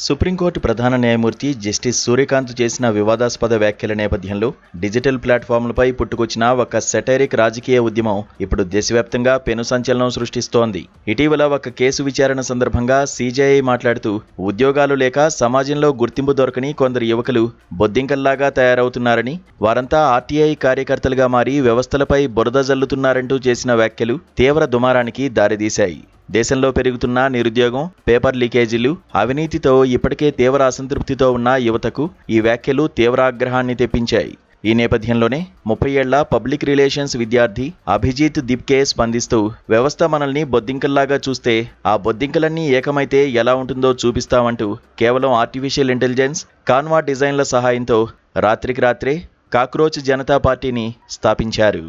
Supreme court ప్రధాన న్యాయమూర్తి justice Surya Kant చేసిన వివాదాస్పద వ్యాఖ్యల నేపథ్యంలో డిజిటల్ ప్లాట్ఫామ్లపై పుట్టుకొచ్చిన ఒక సెటైరిక్ రాజకీయ ఉద్యమం ఇప్పుడు దేశవ్యాప్తంగా పెను సంచలనం సృష్టిస్తోంది. ఇటీవల ఒక కేసు విచారణ సందర్భంగా సీజేఐ మాట్లాడుతూ ఉద్యోగాలు లేక సమాజంలో గుర్తింపు దొరకని కొందరు యువకులు బొద్దింకల్లాగా తయారవుతున్నారని, వారంతా ఆర్టీఐ కార్యకర్తలుగా మారి వ్యవస్థలపై బురద జల్లుతున్నారంటూ చేసిన వ్యాఖ్యలు తీవ్ర దుమారానికి దారితీశాయి. దేశంలో పెరుగుతున్న నిరుద్యోగం, పేపర్ లీకేజీలు, అవినీతితో ఇప్పటికే తీవ్ర అసంతృప్తితో ఉన్న యువతకు ఈ వ్యాఖ్యలు తీవ్ర ఆగ్రహాన్ని తెప్పించాయి. ఈ నేపథ్యంలోనే 30 ఏళ్ల పబ్లిక్ రిలేషన్స్ విద్యార్థి అభిజిత్ దిప్కే స్పందిస్తూ, వ్యవస్థ మనల్ని బొద్దింకల్లాగా చూస్తే ఆ బొద్దింకలన్నీ ఏకమైతే ఎలా ఉంటుందో చూపిస్తామంటూ కేవలం ఆర్టిఫిషియల్ ఇంటెలిజెన్స్, కాన్వా డిజైన్ల సహాయంతో రాత్రికి రాత్రే కాక్రోచ్ జనతా పార్టీని స్థాపించారు.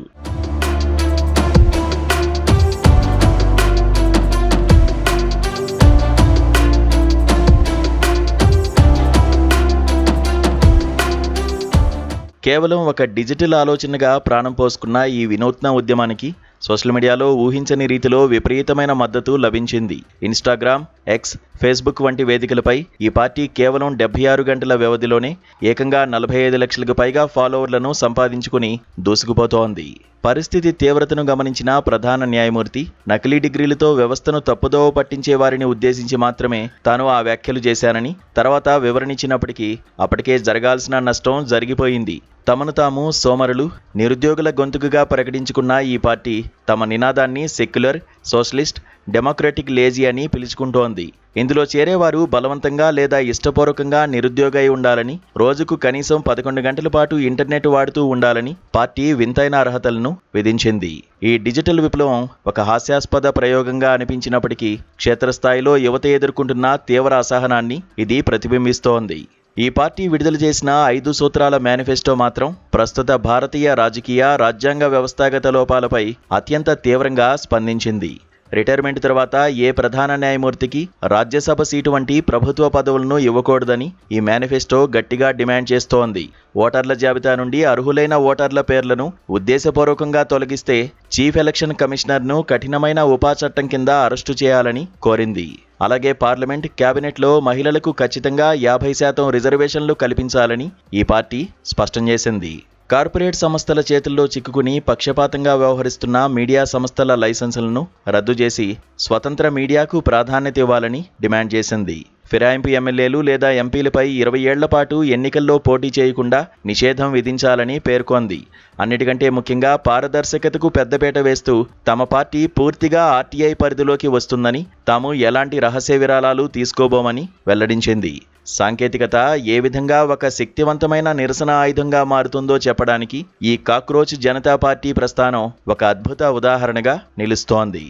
కేవలం ఒక డిజిటల్ ఆలోచనగా ప్రాణం పోసుకున్న ఈ వినూత్న ఉద్యమానికి సోషల్ మీడియాలో ఊహించని రీతిలో విపరీతమైన మద్దతు లభించింది. ఇన్స్టాగ్రామ్, ఎక్స్, ఫేస్బుక్ వంటి వేదికలపై ఈ పార్టీ కేవలం 76 గంటల వ్యవధిలోనే ఏకంగా 45 లక్షలకు పైగా ఫాలోవర్లను సంపాదించుకుని దూసుకుపోతోంది. పరిస్థితి తీవ్రతను గమనించిన ప్రధాన న్యాయమూర్తి నకిలీ డిగ్రీలతో వ్యవస్థను తప్పుదోవ పట్టించే వారిని ఉద్దేశించి మాత్రమే తాను ఆ వ్యాఖ్యలు చేశానని తర్వాత వివరణించినప్పటికీ అప్పటికే జరగాల్సిన నష్టం జరిగిపోయింది. తమను తాము సోమరులు, నిరుద్యోగుల గొంతుకుగా ప్రకటించుకున్న ఈ పార్టీ తమ నినాదాన్ని సెక్యులర్, సోషలిస్ట్, డెమోక్రటిక్ లేజీ అని పిలుచుకుంటోంది. ఇందులో చేరేవారు బలవంతంగా లేదా ఇష్టపూర్వకంగా నిరుద్యోగై ఉండాలని, రోజుకు కనీసం 11 గంటల పాటు ఇంటర్నెట్ వాడుతూ ఉండాలని పార్టీ వింతైన అర్హతలను విధించింది. ఈ డిజిటల్ విప్లవం ఒక హాస్యాస్పద ప్రయోగంగా అనిపించినప్పటికీ క్షేత్రస్థాయిలో యువత ఎదుర్కొంటున్న తీవ్ర అసహనాన్ని ఇది ప్రతిబింబిస్తోంది. ఈ పార్టీ విడుదల చేసిన 5 సూత్రాల మేనిఫెస్టో మాత్రం ప్రస్తుత భారతీయ రాజకీయ, రాజ్యాంగ వ్యవస్థాగత లోపాలపై అత్యంత తీవ్రంగా స్పందించింది. రిటైర్మెంట్ తర్వాత ఏ ప్రధాన న్యాయమూర్తికి రాజ్యసభ సీటు వంటి ప్రభుత్వ పదవులను ఇవ్వకూడదని ఈ మేనిఫెస్టో గట్టిగా డిమాండ్ చేస్తోంది. ఓటర్ల జాబితా నుండి అర్హులైన ఓటర్ల పేర్లను ఉద్దేశపూర్వకంగా తొలగిస్తే చీఫ్ ఎలక్షన్ కమిషనర్ను కఠినమైన ఉపా చట్టం కింద అరెస్టు చేయాలని కోరింది. అలాగే పార్లమెంట్, క్యాబినెట్లో మహిళలకు ఖచ్చితంగా 50% రిజర్వేషన్లు కల్పించాలని ఈ పార్టీ స్పష్టం చేసింది. కార్పొరేట్ సంస్థల చేతుల్లో చిక్కుకుని పక్షపాతంగా వ్యవహరిస్తున్న మీడియా సంస్థల లైసెన్సులను రద్దు చేసి స్వతంత్ర మీడియాకు ప్రాధాన్యత ఇవ్వాలని డిమాండ్ చేసింది. ఫిరాయింపు ఎమ్మెల్యేలు లేదా ఎంపీలపై 20 ఏళ్ల పాటు ఎన్నికల్లో పోటీ చేయకుండా నిషేధం విధించాలని పేర్కొంది. అన్నిటికంటే ముఖ్యంగా పారదర్శకతకు పెద్దపీట వేస్తూ తమ పార్టీ పూర్తిగా ఆర్టీఐ పరిధిలోకి వస్తుందని, తాము ఎలాంటి రహస్య విరాళాలు తీసుకోబోమని వెల్లడించింది. సాంకేతికత ఏ విధంగా ఒక శక్తివంతమైన నిరసన ఆయుధంగా మారుతుందో చెప్పడానికి ఈ కాక్రోచ్ జనతా పార్టీ ప్రస్థానం ఒక అద్భుత ఉదాహరణగా నిలుస్తోంది.